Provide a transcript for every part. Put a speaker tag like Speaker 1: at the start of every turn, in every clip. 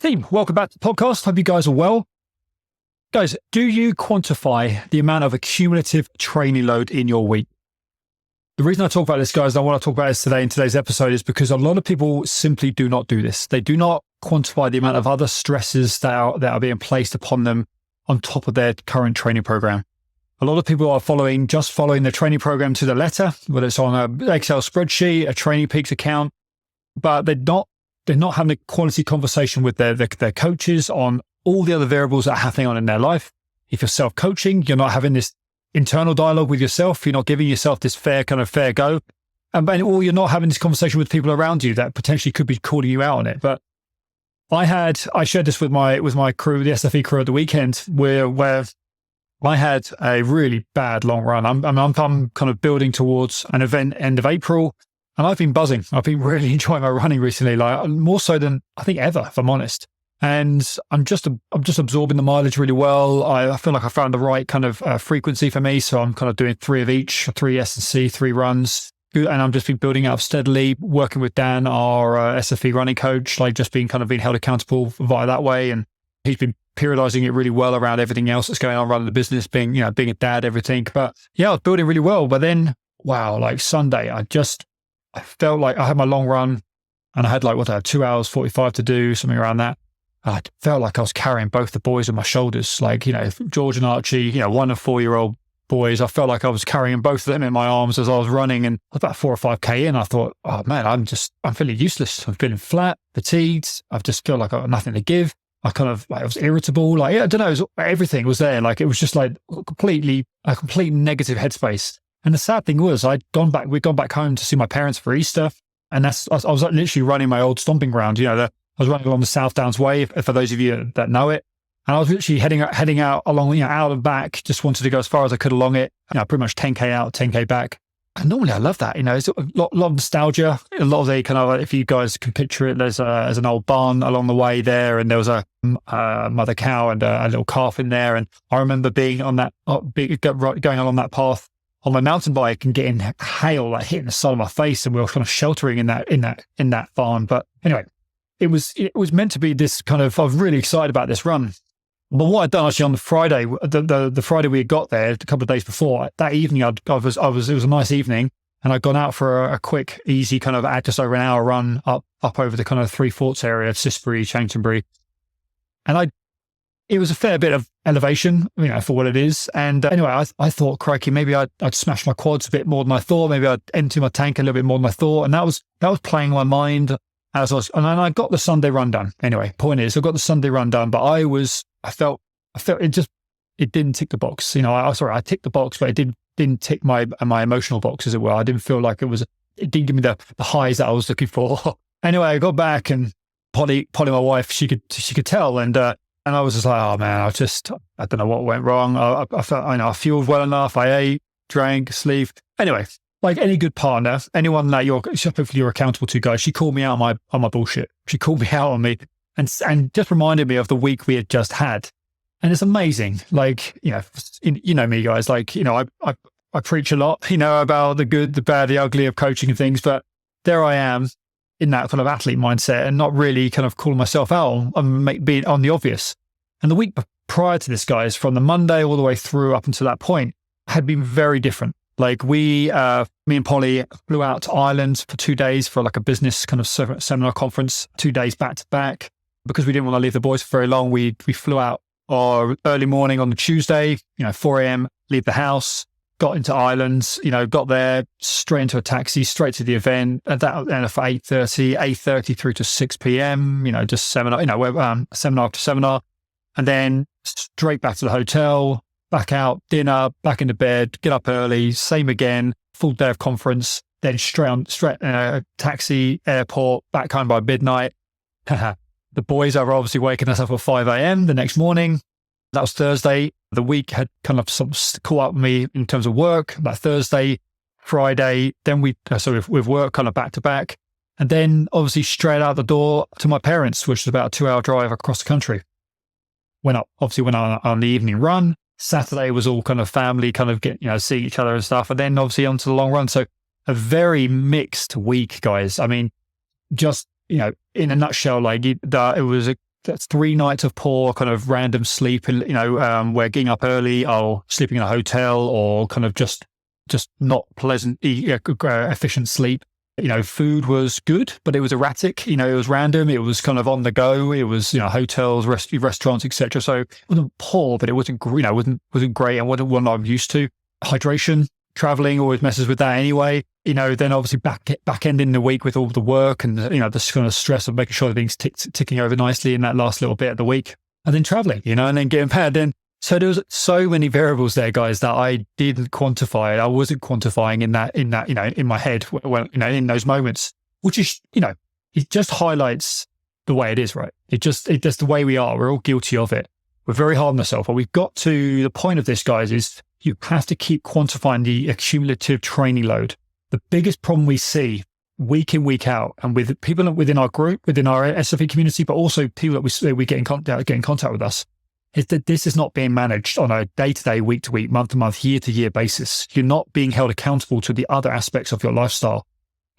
Speaker 1: Team, welcome back to the podcast. Hope you guys are well. Guys, do you quantify the amount of accumulative training load in your week? The reason I talk about this, guys, and I want to talk about this today in today's episode is because a lot of people simply do not do this. They do not quantify the amount of other stresses that are being placed upon them on top of their current training program. A lot of people are just following the training program to the letter, whether it's on an Excel spreadsheet, a Training Peaks account, but they're not having a quality conversation with their coaches on all the other variables that are happening on in their life. If you're self-coaching, you're not having this internal dialogue with yourself. You're not giving yourself this fair go. Or you're not having this conversation with people around you that potentially could be calling you out on it. But I shared this with my crew, the SFE crew at the weekend, where I had a really bad long run. I'm kind of building towards an event end of April, and I've been buzzing. I've been really enjoying my running recently, like more so than I think ever, if I'm honest. And I'm just absorbing the mileage really well. I feel like I found the right kind of frequency for me. So I'm kind of doing 3 of each, 3 S&C, 3 runs. And I'm just been building up steadily, working with Dan, our SFE running coach, like just being held accountable via that way. And he's been periodizing it really well around everything else that's going on, running the business, being a dad, everything. But yeah, I was building really well. But then, wow, like Sunday, I felt like I had my long run and I had 2 hours 45 to do, something around that. I felt like I was carrying both the boys on my shoulders, like, George and Archie, 1 and 4-year-old boys. I felt like I was carrying both of them in my arms as I was running, and I was about 4 or 5K in. I thought, oh man, I'm feeling useless. I'm feeling flat, fatigued. I just feel like I've got nothing to give. I was irritable. Like, I don't know, everything was there. Like, it was just like a complete negative headspace. And the sad thing was we'd gone back home to see my parents for Easter. And I was like literally running my old stomping ground, I was running along the South Downs Way, for those of you that know it. And I was literally heading out along, out and back, just wanted to go as far as I could along it, pretty much 10K out, 10K back. And normally I love that, it's a lot of nostalgia, a lot of the kind of, if you guys can picture it, there's an old barn along the way there, and there was a mother cow and a little calf in there. And I remember being on that, going along that path on my mountain bike and getting hail, like hitting the side of my face, and we were kind of sheltering in that barn. But anyway, it was meant to be this kind of, I was really excited about this run. But what I'd done actually on the Friday, the Friday we had got there, a couple of days before, that evening, it was a nice evening, and I'd gone out for a quick, easy kind of just over an hour run up over the kind of Three Forts area of Cissbury, Chanctonbury. And it was a fair bit of elevation, for what it is. And anyway, I thought, crikey, maybe I'd smash my quads a bit more than I thought. Maybe I'd empty my tank a little bit more than I thought. And that was playing my mind and I got the Sunday run done. Anyway, point is, I got the Sunday run done, but I felt it didn't tick the box. I ticked the box, but it didn't tick my emotional box, as it were. I didn't feel like it didn't give me the highs that I was looking for. Anyway, I got back, and Polly, my wife, she could tell, and I was just like, oh man, I don't know what went wrong. I felt, I fueled well enough. I ate, drank, slept. Anyway, like any good partner, anyone that hopefully you're accountable to, guys, she called me out on my bullshit. She called me out on me and just reminded me of the week we had just had. And it's amazing. Like, me, guys, like, I preach a lot, about the good, the bad, the ugly of coaching and things, but there I am in that kind of athlete mindset and not really kind of calling myself out on being on the obvious. And the week prior to this, guys, from the Monday all the way through up until that point, had been very different. Like me and Polly flew out to Ireland for 2 days for like a business kind of seminar conference, 2 days back to back. Because we didn't want to leave the boys for very long, we flew out early morning on the Tuesday, 4 a.m., leave the house, got into Ireland, got there, straight into a taxi, straight to the event, and that for 8:30 through to 6 p.m., just seminar, seminar after seminar, and then straight back to the hotel, back out, dinner, back into bed, get up early, same again, full day of conference, then straight taxi, airport, back home by midnight. The boys are obviously waking us up at 5 a.m. the next morning. That was Thursday. The week had kind of caught up with me in terms of work. That Thursday, Friday, then with work kind of back to back. And then obviously straight out the door to my parents, which is about a 2-hour drive across the country. Went on the evening run. Saturday was all kind of family, kind of seeing each other and stuff. And then obviously onto the long run. So a very mixed week, guys. I mean, just, in a nutshell, like it was that's 3 nights of poor kind of random sleep, and we're getting up early or sleeping in a hotel or kind of just not pleasant, efficient sleep. Food was good, but it was erratic. It was random. It was kind of on the go. It was, hotels, restaurants, etc. So it wasn't poor, but it wasn't, wasn't great and wasn't one I'm used to. Hydration, traveling always messes with that anyway. Then obviously back ending the week with all the work and, this kind of stress of making sure everything's ticking over nicely in that last little bit of the week. And then traveling, and then getting paired. So there was so many variables there, guys, that I didn't quantify. I wasn't quantifying in that, in my head when, in those moments, which is, it just highlights the way it is, right? It's just the way we are. We're all guilty of it. We're very hard on ourselves. But we've got to the point of this, guys, is you have to keep quantifying the accumulative training load. The biggest problem we see week in, week out, and with people within our group, within our SFE community, but also people that we get in contact with us, is that this is not being managed on a day-to-day, week-to-week, month-to-month, year-to-year basis. You're not being held accountable to the other aspects of your lifestyle.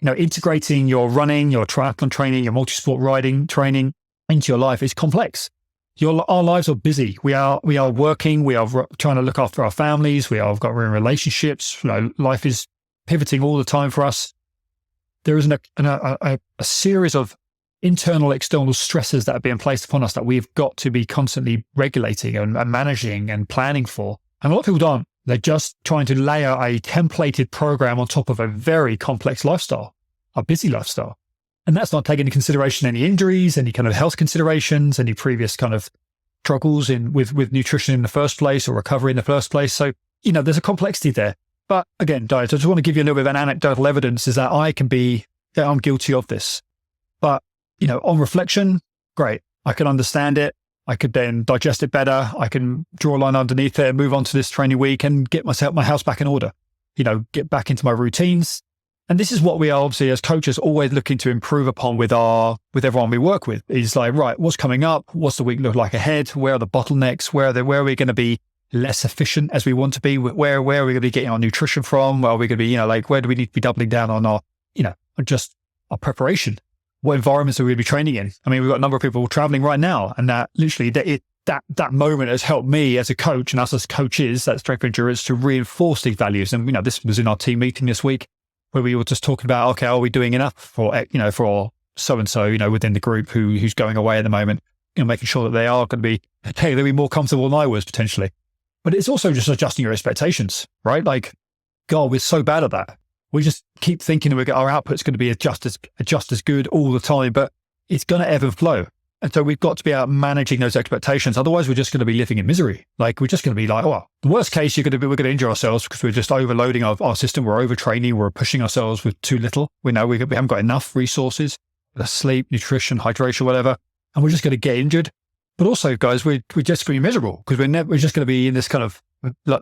Speaker 1: Integrating your running, your triathlon training, your multi-sport riding training into your life is complex. Our lives are busy. We are working. We are trying to look after our families. We're in relationships. Life is pivoting all the time for us. There is a series of internal, external stresses that are being placed upon us that we've got to be constantly regulating and managing and planning for. And a lot of people don't. They're just trying to layer a templated program on top of a very complex lifestyle, a busy lifestyle. And that's not taking into consideration any injuries, any kind of health considerations, any previous kind of struggles with nutrition in the first place or recovery in the first place. So, there's a complexity there. But again, guys, I just want to give you a little bit of an anecdotal evidence is that I'm guilty of this. But on reflection, great. I can understand it. I could then digest it better. I can draw a line underneath it and move on to this training week and get my house back in order, get back into my routines. And this is what we are obviously as coaches always looking to improve upon with everyone we work with is like, right, what's coming up? What's the week look like ahead? Where are the bottlenecks? Where are we going to be less efficient as we want to be? Where are we going to be getting our nutrition from? Where are we going to be, where do we need to be doubling down on our, just our preparation? What environments are we going to be training in? I mean, we've got a number of people traveling right now, and that literally that moment has helped me as a coach and us as coaches, that strength endurance, to reinforce these values. And this was in our team meeting this week where we were just talking about, okay, are we doing enough for so and so, within the group who's going away at the moment, making sure that they are going to be they'll be more comfortable than I was potentially. But it's also just adjusting your expectations, right? Like, God, we're so bad at that. We just keep thinking our output's going to be just as good all the time, but it's going to ebb and flow. And so we've got to be out managing those expectations. Otherwise, we're just going to be living in misery. Like, we're just going to be like, oh, the worst case, we're going to injure ourselves because we're just overloading our system. We're overtraining. We're pushing ourselves with too little. We know we haven't got enough resources, sleep, nutrition, hydration, whatever. And we're just going to get injured. But also, guys, we're just going to be miserable because we're just going to be in this kind of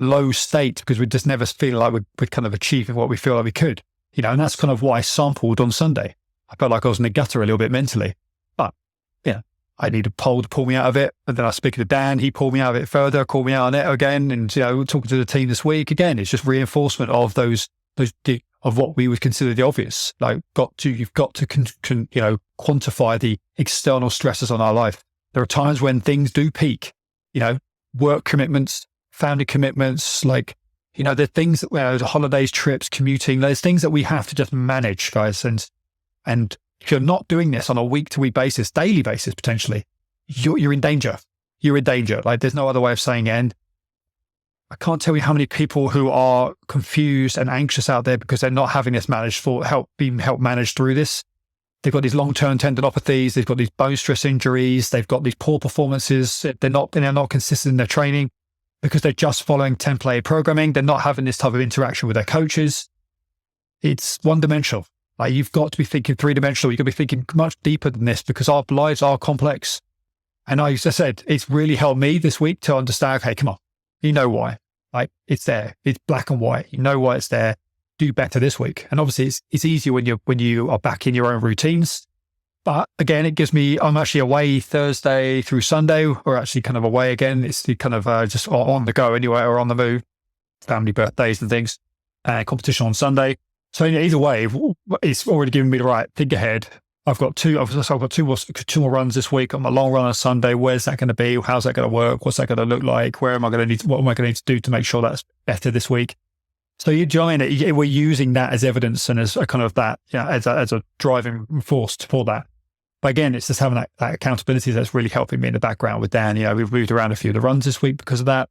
Speaker 1: low state because we just never feel like we're kind of achieving what we feel like we could, and that's kind of what I sampled on Sunday. I felt like I was in the gutter a little bit mentally, but I need a pole to pull me out of it. And then I speak to Dan, he pulled me out of it further, called me out on it again. And, talking to the team this week, again, it's just reinforcement of those of what we would consider the obvious. Like, you've got to quantify the external stresses on our life. There are times when things do peak, work commitments, family commitments, like, there are things that, holidays, trips, commuting, there's things that we have to just manage, guys. And if you're not doing this on a week-to-week basis, daily basis, potentially, you're in danger. You're in danger. Like, there's no other way of saying it. And I can't tell you how many people who are confused and anxious out there because they're not having this being helped manage through this. They've got these long-term tendinopathies. They've got these bone stress injuries. They've got these poor performances. They're not consistent in their training because they're just following template programming. They're not having this type of interaction with their coaches. It's one-dimensional. Like, you've got to be thinking three-dimensional. You've got to be thinking much deeper than this because our lives are complex. And as I said, it's really helped me this week to understand, okay, come on, you know why. Like, it's there. It's black and white. You know why it's there. Do better this week. And obviously it's easier when you are back in your own routines. But again, it gives me, I'm actually away Thursday through Sunday. We're actually kind of away again. It's the kind of just on the go anyway, or on the move, family birthdays and things, competition on Sunday. So either way, it's already given me the right think ahead. I've got two more runs this week. On my long run on Sunday. Where's that going to be? How's that going to work? What's that going to look like? What am I going to need to do to make sure that's better this week? So you join it. We're using that as evidence and as a kind of that, as a driving force for that. But again, it's just having that accountability that's really helping me in the background with Dan. We've moved around a few of the runs this week because of that,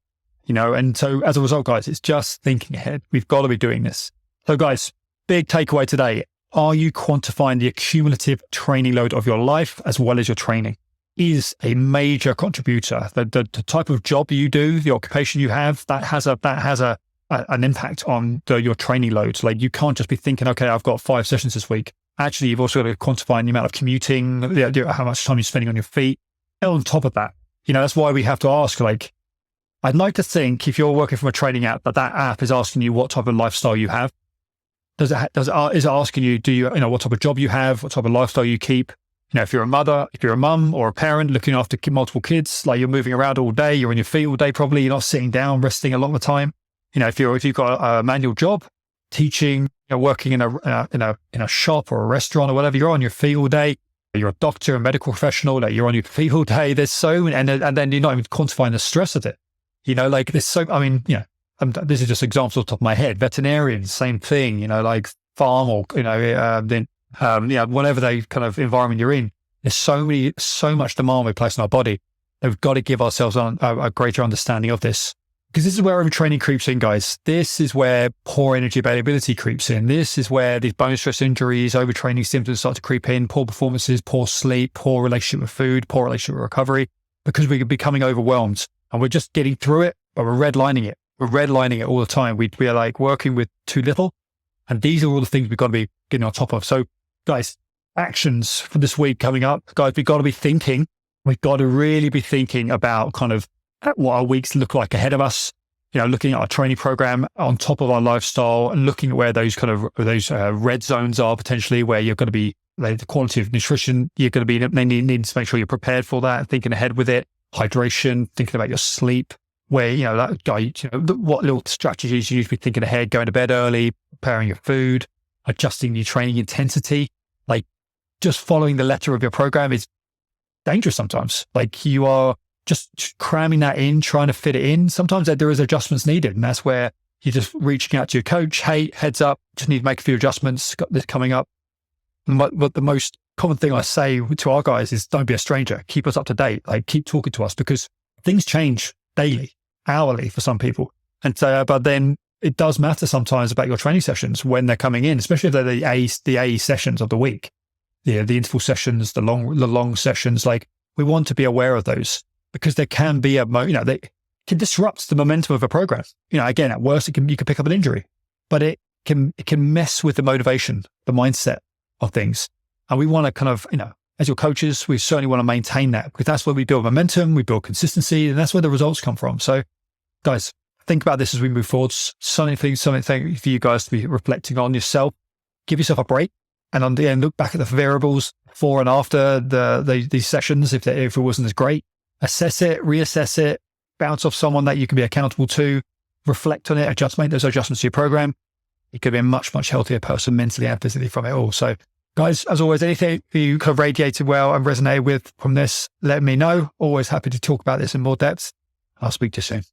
Speaker 1: and so as a result, guys, it's just thinking ahead. We've got to be doing this. So guys, big takeaway today. Are you quantifying the accumulative training load of your life as well as your training? Is a major contributor. The type of job you do, the occupation you have, that has an impact on your training loads. Like you can't just be thinking, okay, I've got 5 sessions this week. Actually, you've also got to quantify the amount of commuting, how much time you're spending on your feet. And on top of that, that's why we have to ask, like, I'd like to think if you're working from a training app, that app is asking you what type of lifestyle you have. Is it asking you, what type of job you have, what type of lifestyle you keep? If you're a mother, if you're a mum or a parent looking after multiple kids, like you're moving around all day, you're on your feet all day, probably you're not sitting down, resting a lot of the time. If you've got a manual job, teaching, working in a shop or a restaurant or whatever, you're on your feet all day. You're a doctor, a medical professional, like you're on your feet all day. There's so many, and then you're not even quantifying the stress of it. There's so, this is just examples off the top of my head. Veterinarians, same thing, like farm or, whatever they kind of environment you're in. There's so much demand we place on our body. We've got to give ourselves a greater understanding of this. Because this is where overtraining creeps in, guys. This is where poor energy availability creeps in. This is where these bone stress injuries, overtraining symptoms start to creep in, poor performances, poor sleep, poor relationship with food, poor relationship with recovery, because we're becoming overwhelmed and we're just getting through it, but we're redlining it. We're redlining it all the time. We are like working with too little. And these are all the things we've got to be getting on top of. So guys, actions for this week coming up, guys, we've got to be thinking. We've got to really be thinking about kind of what our weeks look like ahead of us, looking at our training program on top of our lifestyle and looking at where those kind of red zones are potentially, where you're going to be like the quality of nutrition. You're going to be needing to make sure you're prepared for that, thinking ahead with it, hydration, thinking about your sleep, where, what little strategies you need to be thinking ahead, going to bed early, preparing your food, adjusting your training intensity. Like just following the letter of your program is dangerous sometimes. Like you are just cramming that in, trying to fit it in. Sometimes there is adjustments needed. And that's where you're just reaching out to your coach. Hey, heads up, just need to make a few adjustments. Got this coming up. But the most common thing I say to our guys is don't be a stranger. Keep us up to date. Like keep talking to us because things change daily, hourly for some people. And so, but then it does matter sometimes about your training sessions when they're coming in, especially if they're the AE sessions of the week. The interval sessions, the long sessions. Like we want to be aware of those. Because there can be they can disrupt the momentum of a program. Again, at worst, you can pick up an injury, but it can mess with the motivation, the mindset of things. And we want to kind of, as your coaches, we certainly want to maintain that because that's where we build momentum, we build consistency, and that's where the results come from. So guys, think about this as we move forward. Something for you guys to be reflecting on yourself. Give yourself a break and on the end, look back at the variables before and after these sessions if it wasn't as great. Assess it, reassess it, bounce off someone that you can be accountable to, reflect on it, make those adjustments to your program. You could be a much, much healthier person mentally and physically from it all. So guys, as always, anything you kind of radiated well and resonated with from this, let me know. Always happy to talk about this in more depth. I'll speak to you soon.